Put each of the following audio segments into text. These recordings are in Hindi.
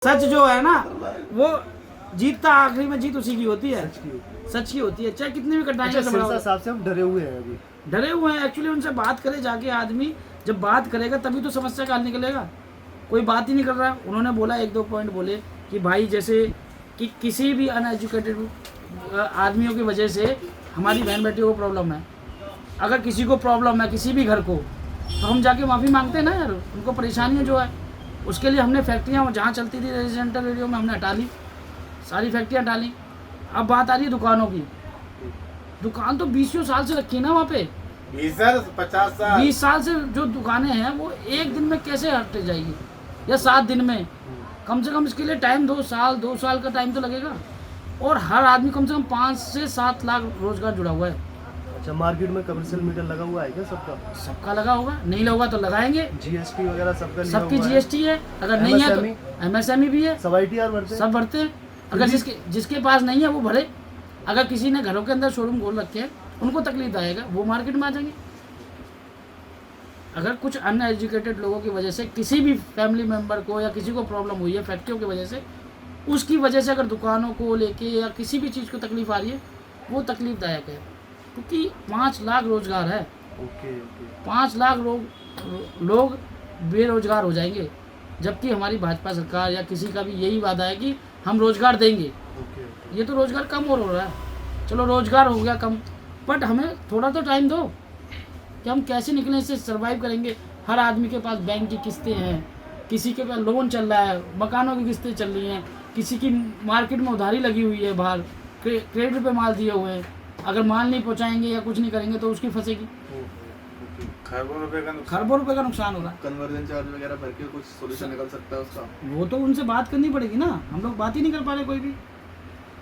सच जो है ना वो जीतता, आखिरी में जीत उसी की होती है, सच की होती है, चाहे कितनी भी कठिनाइयां से सिरसा साहब से हम डरे हुए हैं अभी, डरे हुए हैं। एक्चुअली उनसे बात करे जाके, आदमी जब बात करेगा तभी तो समस्या का हल निकलेगा। कोई बात ही नहीं कर रहा। उन्होंने बोला एक दो पॉइंट बोले कि भाई जैसे कि किसी भी अनएजुकेटेड आदमियों की वजह से हमारी बहन बेटियों को प्रॉब्लम है। अगर किसी को प्रॉब्लम है किसी भी घर को, तो हम जाके माफ़ी मांगते हैं ना यार। उनको परेशानियाँ जो है उसके लिए हमने फैक्ट्रियाँ जहाँ चलती थी रेजिडेंटल एरिया में हमने हटा ली, सारी फैक्ट्रियाँ हटा ली। अब बात आ रही है दुकानों की। दुकान तो 20 साल से रखी है ना वहाँ पे, 20 साल से जो दुकानें हैं वो एक दिन में कैसे हट जाएगी या 7 दिन में? कम से कम इसके लिए टाइम 2 साल का टाइम तो लगेगा। और हर आदमी कम से कम 5 से 7 लाख रोजगार जुड़ा हुआ है। अच्छा मार्केट में कमर्शियल मीटर लगा हुआ है क्या सबका? सबका लगा होगा, नहीं लगा तो लगाएंगे। जीएसटी वगैरह सबका लिया सबकी हुआ है? जीएसटी है, अगर नहीं है तो एमएसएमई भी है, सब ITR भरते हैं? सब भरते हैं। अगर जिसके पास नहीं है वो भरे। अगर किसी ने घरों के अंदर शोरूम खोल रखे हैं उनको तकलीफ आएगा, वो मार्केट में आ जाएंगे। अगर कुछ अनएजुकेटेड लोगों की वजह से किसी भी फैमिली मेम्बर को या किसी को प्रॉब्लम हुई है फैक्ट्रियों की वजह से, उसकी वजह से अगर दुकानों को लेके या किसी भी चीज़ को तकलीफ आ रही है वो तकलीफदायक है, क्योंकि 5 लाख रोजगार है। ओके 5 लाख लोग बेरोजगार हो जाएंगे, जबकि हमारी भाजपा सरकार या किसी का भी यही वादा है कि हम रोजगार देंगे। ये तो रोजगार कम और हो रहा है। चलो रोजगार हो गया कम, बट हमें थोड़ा तो टाइम दो कि हम कैसे निकलें, इससे सर्वाइव करेंगे। हर आदमी के पास बैंक की किस्तें हैं, किसी के पास लोन चल रहा है, मकानों की किस्तें चल रही हैं, किसी की मार्केट में उधारी लगी हुई है, बाहर क्रेडिट पे माल दिए हुए हैं। अगर माल नहीं पहुंचाएंगे या कुछ नहीं करेंगे तो उसकी फंसेगी। खरबों रुपए का नुकसान हो रहा है। कन्वर्जन चार्ज वगैरह भर के कुछ सोल्यूशन निकल सकता है उसका? वो तो उनसे बात करनी पड़ेगी ना, हम लोग बात ही नहीं कर पा रहे कोई भी।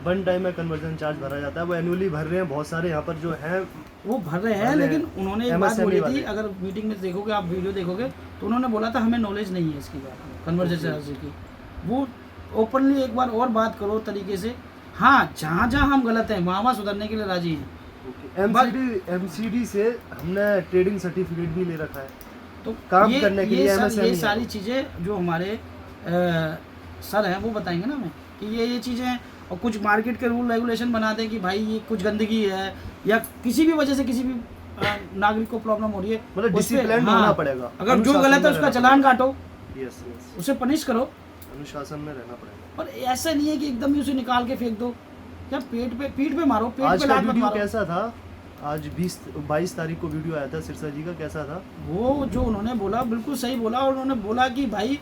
वन टाइम में कन्वर्जन चार्ज भरा जाता है, वो एनुअली भर रहे हैं बहुत सारे यहाँ पर जो हैं, वो भर रहे हैं। लेकिन उन्होंने एक बात बोली थी, अगर मीटिंग में देखोगे आप, वीडियो देखोगे तो उन्होंने बोला था हमें नॉलेज नहीं है इसकी बात, कन्वर्जन चार्ज की। वो ओपनली एक बार और बात करो तरीके से। हाँ, जहाँ जहाँ हम गलत हैं वहाँ सुधरने के लिए राजी हैं। MCD से हमने ट्रेडिंग सर्टिफिकेट भी ले रखा है, तो काम करने के लिए ये सारी चीज़ें जो हमारे सर हैं वो बताएंगे ना हमें कि ये चीज़ें हैं। और कुछ मार्केट के रूल रेगुलेशन बना दें कि भाई ये कुछ गंदगी है या किसी भी वजह से किसी भी नागरिक को प्रॉब्लम हो रही है, मतलब डिसिप्लिन होना पड़ेगा। अगर जो गलत है उसका चालान काटो, यस उसे पनिश करो, अनुशासन में रहना पड़ेगा। और ऐसा नहीं है कि एकदम ही उसे निकाल के फेंक दो या पीठ पे मारो, पेट आज पे का लात मत वीडियो मारो। कैसा था? आज 22 तारीख को वीडियो आया था सिरसा जी का, कैसा था वो जो उन्होंने बोला बिल्कुल सही बोला। और उन्होंने बोला कि भाई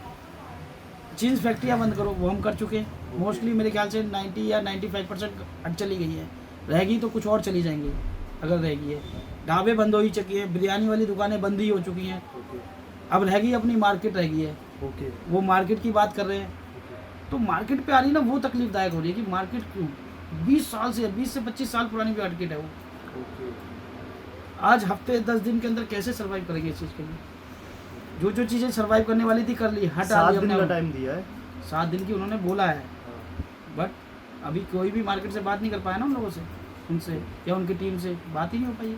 जीन्स फैक्ट्रियाँ बंद करो, वो हम कर चुके हैं मोस्टली। मेरे ख्याल से 90 या 95% हट चली गई है, रहेगी तो कुछ और चली जाएंगी अगर रहेगी है। ढाबे बंद हो ही चुकी है, बिरयानी वाली दुकानें बंद ही हो चुकी हैं। अब रहेगी अपनी मार्केट रहेगी है। वो मार्केट की बात कर रहे हैं, तो मार्केट पे आ रही ना वो तकलीफदायक हो रही है कि मार्केट क्यों 20 से 25 साल पुरानी मार्केट है वो। आज हफ्ते 10 दिन के अंदर कैसे सर्वाइव करेंगे इस चीज़ के लिए? जो चीज़ें सर्वाइव करने वाली थी कर ली, हटा ली। 7 दिन का टाइम दिया है, 7 दिन की उन्होंने बोला है, बट अभी कोई भी मार्केट से बात नहीं कर पाया ना उन लोगों से, उनसे या उनकी टीम से बात ही नहीं हो पाई है।